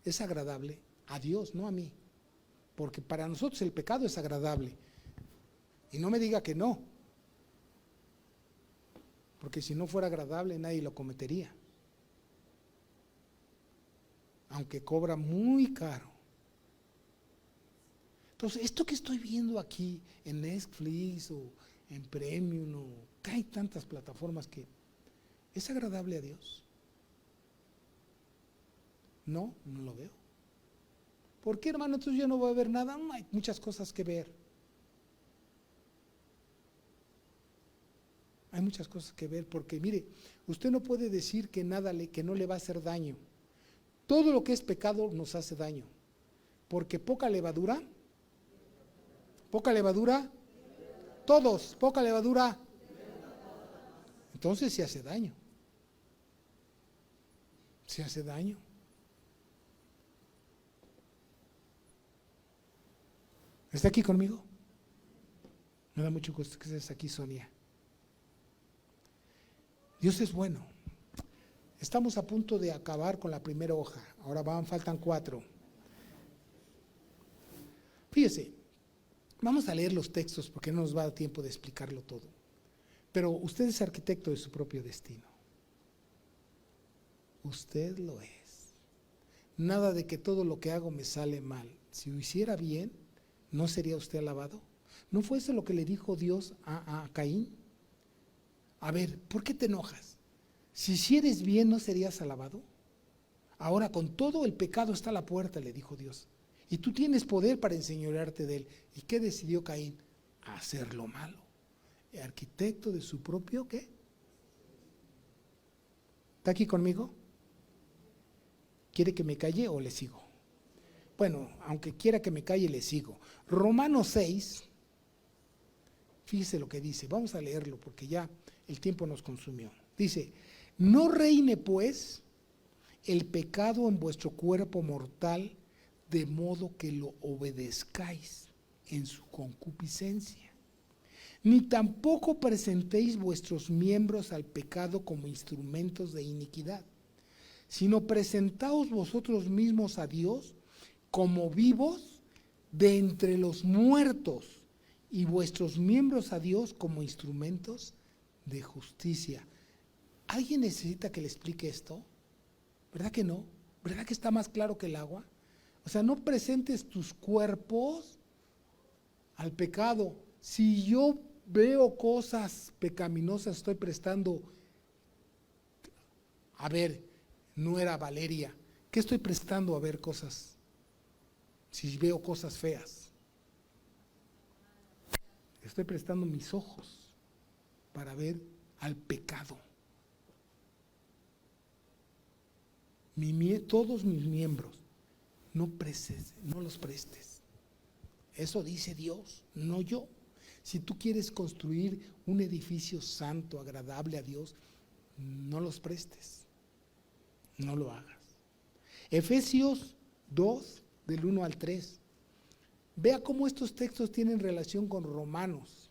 es agradable a Dios, no a mí, porque para nosotros el pecado es agradable. Y no me diga que no, porque si no fuera agradable nadie lo cometería, aunque cobra muy caro. Entonces, esto que estoy viendo aquí en Netflix o en Premium, o que hay tantas plataformas, que ¿es agradable a Dios? No, no lo veo. ¿Por qué, hermano? Entonces yo no voy a ver nada. No, hay muchas cosas que ver. Hay muchas cosas que ver, porque mire, usted no puede decir que que no le va a hacer daño. Todo lo que es pecado nos hace daño, porque poca levadura, todos, poca levadura, entonces se hace daño. Se hace daño. ¿Está aquí conmigo? Me da mucho gusto que estés aquí, Sonia. Dios es bueno. Estamos a punto de acabar con la primera hoja. Ahora faltan 4. Fíjese, vamos a leer los textos porque no nos va a dar tiempo de explicarlo todo. Pero usted es arquitecto de su propio destino. Usted lo es. Nada de que todo lo que hago me sale mal. Si lo hiciera bien, ¿no sería usted alabado? ¿No fue eso lo que le dijo Dios a Caín? A ver, ¿por qué te enojas? Si hicieres bien, ¿no serías alabado? Ahora con todo el pecado está a la puerta, le dijo Dios. Y tú tienes poder para enseñorearte de él. ¿Y qué decidió Caín? Hacer lo malo. El arquitecto de su propio, ¿qué? ¿Está aquí conmigo? ¿Quiere que me calle o le sigo? Bueno, aunque quiera que me calle, le sigo. Romanos 6, fíjese lo que dice. Vamos a leerlo porque ya el tiempo nos consumió. Dice, no reine pues el pecado en vuestro cuerpo mortal, de modo que lo obedezcáis en su concupiscencia. Ni tampoco presentéis vuestros miembros al pecado como instrumentos de iniquidad, sino presentaos vosotros mismos a Dios como vivos de entre los muertos, y vuestros miembros a Dios como instrumentos de justicia. ¿Alguien necesita que le explique esto? ¿Verdad que no? ¿Verdad que está más claro que el agua? O sea, no presentes tus cuerpos al pecado. Si yo veo cosas pecaminosas, estoy prestando, a ver, no era Valeria, ¿qué estoy prestando a ver cosas? Si veo cosas feas, estoy prestando mis ojos para ver al pecado. Todos mis miembros, no los prestes. Eso dice Dios, no yo. Si tú quieres construir un edificio santo, agradable a Dios, no los prestes, no lo hagas. Efesios 2, del 1 al 3. Vea cómo estos textos tienen relación con Romanos.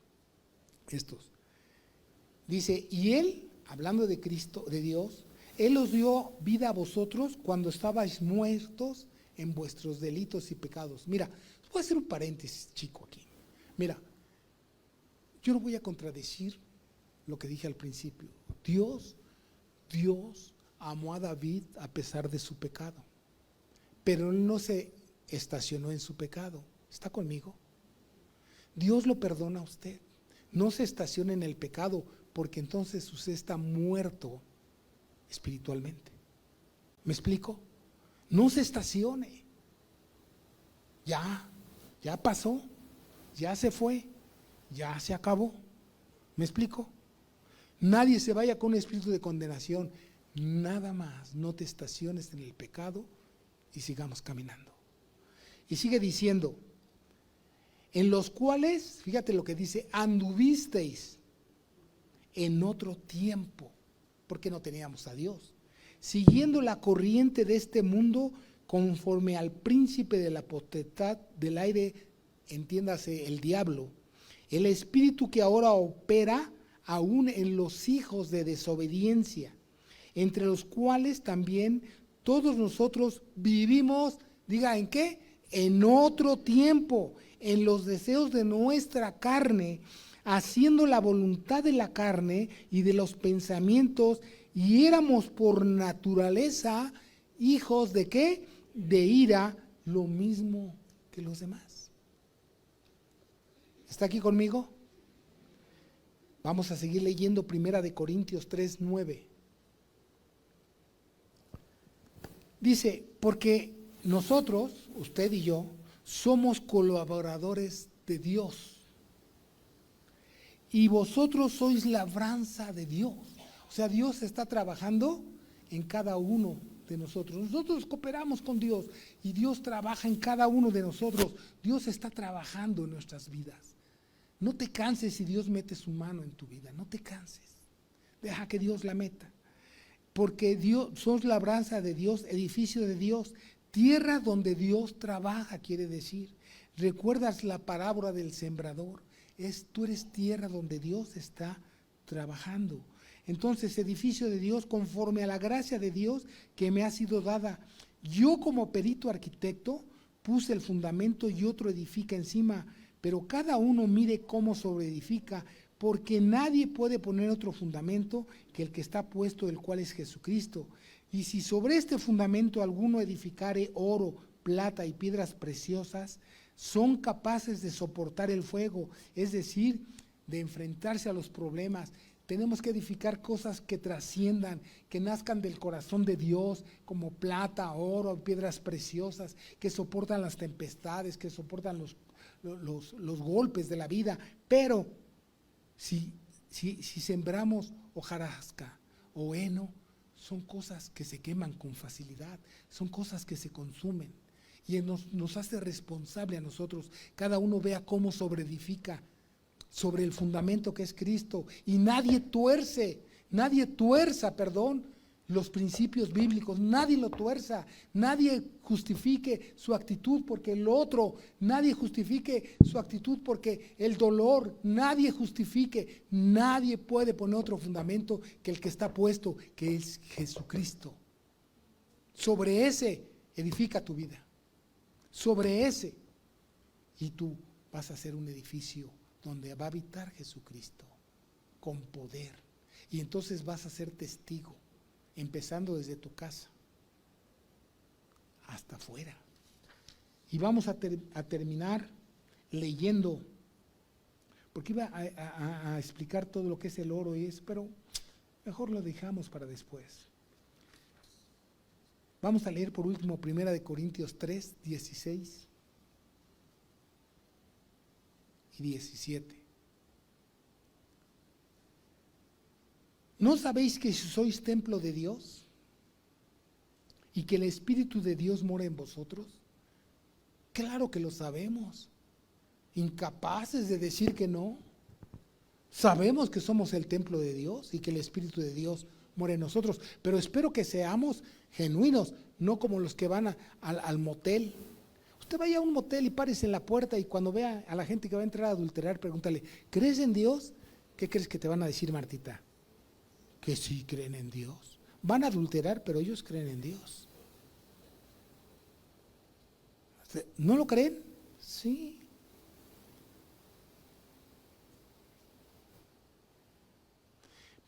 Dice, y Él, hablando de Cristo, de Dios, Él os dio vida a vosotros cuando estabais muertos en vuestros delitos y pecados. Mira, voy a hacer un paréntesis chico aquí. Mira, yo no voy a contradecir lo que dije al principio. Dios amó a David a pesar de su pecado, pero Él no se estacionó en su pecado. ¿Está conmigo? Dios lo perdona a usted. No se estacione en el pecado, porque entonces usted está muerto espiritualmente. ¿Me explico? No se estacione. Ya pasó, ya se fue, ya se acabó. ¿Me explico? Nadie se vaya con un espíritu de condenación. Nada más, no te estaciones en el pecado y sigamos caminando. Y sigue diciendo, en los cuales, fíjate lo que dice, anduvisteis en otro tiempo, porque no teníamos a Dios, siguiendo la corriente de este mundo, conforme al príncipe de la potestad del aire, entiéndase el diablo, el espíritu que ahora opera aún en los hijos de desobediencia, entre los cuales también todos nosotros vivimos, diga, ¿en qué? En otro tiempo, en los deseos de nuestra carne, haciendo la voluntad de la carne y de los pensamientos, y éramos por naturaleza hijos de ¿qué? De ira, lo mismo que los demás. ¿Está aquí conmigo? Vamos a seguir leyendo 1 Corintios 3:9. Dice, porque nosotros, usted y yo, somos colaboradores de Dios. Y vosotros sois labranza de Dios. O sea, Dios está trabajando en cada uno de nosotros. Nosotros cooperamos con Dios y Dios trabaja en cada uno de nosotros. Dios está trabajando en nuestras vidas. No te canses si Dios mete su mano en tu vida. No te canses. Deja que Dios la meta. Porque Dios, sos labranza de Dios, edificio de Dios, tierra donde Dios trabaja, quiere decir. ¿Recuerdas la parábola del sembrador? Tú eres tierra donde Dios está trabajando. Entonces, edificio de Dios conforme a la gracia de Dios que me ha sido dada. Yo como perito arquitecto puse el fundamento y otro edifica encima, pero cada uno mire cómo sobreedifica, porque nadie puede poner otro fundamento que el que está puesto, el cual es Jesucristo. Y si sobre este fundamento alguno edificare oro, plata y piedras preciosas, son capaces de soportar el fuego, es decir, de enfrentarse a los problemas. Tenemos que edificar cosas que trasciendan, que nazcan del corazón de Dios, como plata, oro, piedras preciosas, que soportan las tempestades, que soportan los golpes de la vida. Pero si sembramos hojarasca o heno, son cosas que se queman con facilidad, son cosas que se consumen. Y nos hace responsable a nosotros. Cada uno vea cómo sobreedifica sobre el fundamento que es Cristo. Y nadie tuerza, los principios bíblicos. Nadie lo tuerza. Nadie justifique su actitud porque el otro. Nadie justifique su actitud porque el dolor. Nadie justifique. Nadie puede poner otro fundamento que el que está puesto, que es Jesucristo. Sobre ese edifica tu vida. Sobre ese, y tú vas a ser un edificio donde va a habitar Jesucristo con poder, y entonces vas a ser testigo, empezando desde tu casa hasta afuera. Y vamos a terminar leyendo, porque iba a explicar todo lo que es el oro y eso, pero mejor lo dejamos para después. Vamos a leer por último 1 Corintios 3, 16 y 17. ¿No sabéis que sois templo de Dios y que el Espíritu de Dios mora en vosotros? Claro que lo sabemos. Incapaces de decir que no. Sabemos que somos el templo de Dios y que el Espíritu de Dios mora en nosotros, pero espero que seamos genuinos, no como los que van al motel. Usted vaya a un motel y párese en la puerta y cuando vea a la gente que va a entrar a adulterar, pregúntale, ¿crees en Dios? ¿Qué crees que te van a decir, Martita? Que sí creen en Dios. Van a adulterar, pero ellos creen en Dios. ¿No lo creen? Sí.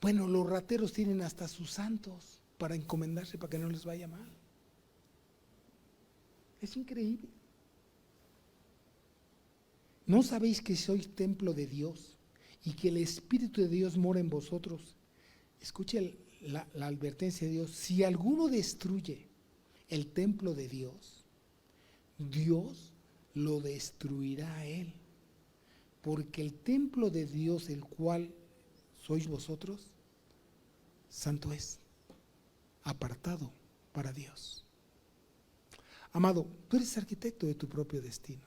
Bueno, los rateros tienen hasta sus santos para encomendarse, para que no les vaya mal. Es increíble. ¿No sabéis que sois templo de Dios y que el Espíritu de Dios mora en vosotros? Escuche la advertencia de Dios: si alguno destruye el templo de Dios, Dios lo destruirá a él. Porque el templo de Dios, el cual sois vosotros, santo es, apartado para Dios. Amado, tú eres arquitecto de tu propio destino.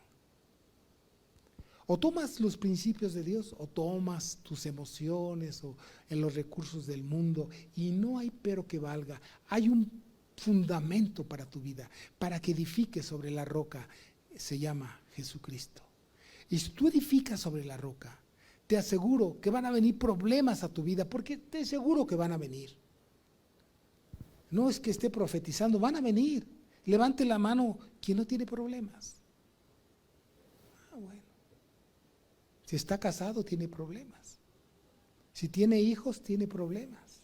O tomas los principios de Dios, o tomas tus emociones o en los recursos del mundo, y no hay pero que valga. Hay un fundamento para tu vida, para que edifiques sobre la roca. Se llama Jesucristo. Y si tú edificas sobre la roca, te aseguro que van a venir problemas a tu vida, porque te aseguro que van a venir. No es que esté profetizando, van a venir. Levante la mano quien no tiene problemas. Bueno. Si está casado, tiene problemas. Si tiene hijos, tiene problemas.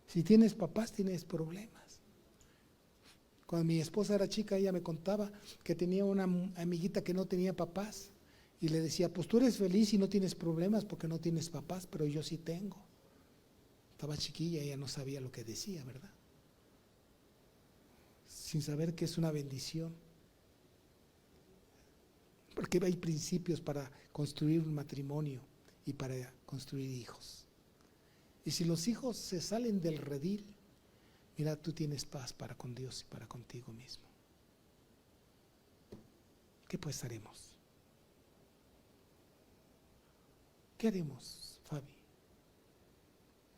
Si tienes papás, tienes problemas. Cuando mi esposa era chica, ella me contaba que tenía una amiguita que no tenía papás. Y le decía: pues tú eres feliz y no tienes problemas porque no tienes papás, pero yo sí tengo. Estaba chiquilla, ella no sabía lo que decía, ¿verdad? Sin saber que es una bendición. Porque hay principios para construir un matrimonio y para construir hijos. Y si los hijos se salen del redil, mira, tú tienes paz para con Dios y para contigo mismo. ¿Qué pues haremos? ¿Qué haremos, Fabi?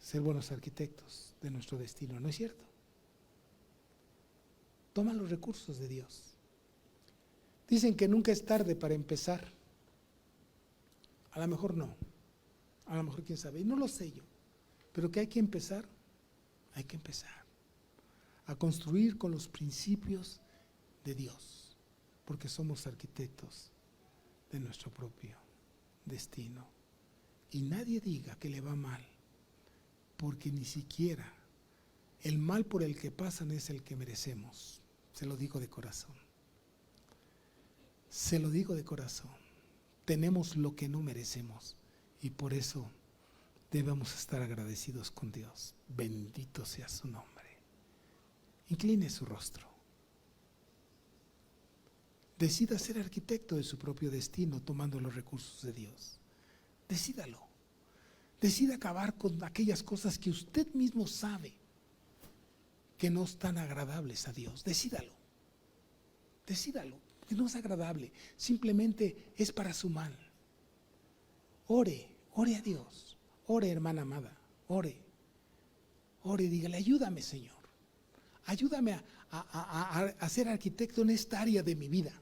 Ser buenos arquitectos de nuestro destino, ¿no es cierto? Toma los recursos de Dios. Dicen que nunca es tarde para empezar. A lo mejor no. A lo mejor quién sabe. Y no lo sé yo. Pero que hay que empezar. Hay que empezar a construir con los principios de Dios. Porque somos arquitectos de nuestro propio destino. Y nadie diga que le va mal. Porque ni siquiera el mal por el que pasan es el que merecemos. Se lo digo de corazón. Se lo digo de corazón. Tenemos lo que no merecemos y por eso debemos estar agradecidos con Dios. Bendito sea su nombre. Incline su rostro. Decida ser arquitecto de su propio destino tomando los recursos de Dios. Decídalo. Decida acabar con aquellas cosas que usted mismo sabe que no están agradables a Dios. Decídalo. Decídalo. Que no es agradable, simplemente es para su mal. Ore a Dios, ore, hermana amada, ore, dígale: ayúdame, Señor, ayúdame a ser arquitecto en esta área de mi vida.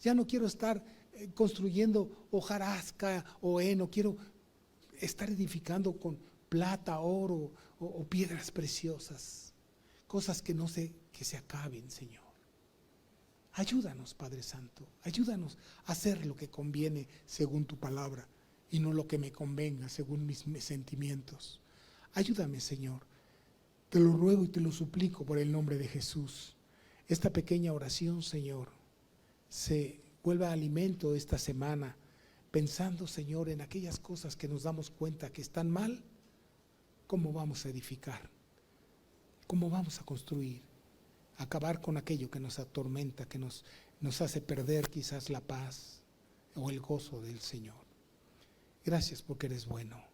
Ya no quiero estar construyendo hojarasca o heno, quiero estar edificando con plata, oro o piedras preciosas, cosas que no sé que se acaben, Señor. Ayúdanos, Padre Santo, ayúdanos a hacer lo que conviene según tu palabra y no lo que me convenga según mis sentimientos. Ayúdame, Señor, te lo ruego y te lo suplico por el nombre de Jesús. Esta pequeña oración, Señor, se vuelva alimento esta semana, pensando, Señor, en aquellas cosas que nos damos cuenta que están mal. ¿Cómo vamos a edificar? ¿Cómo vamos a construir? Acabar con aquello que nos atormenta, que nos hace perder quizás la paz o el gozo del Señor. Gracias porque eres bueno.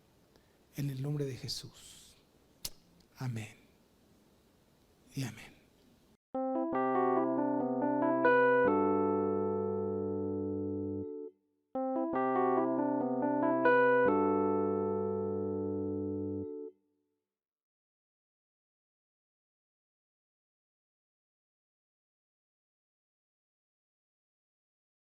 En el nombre de Jesús. Amén. Y amén.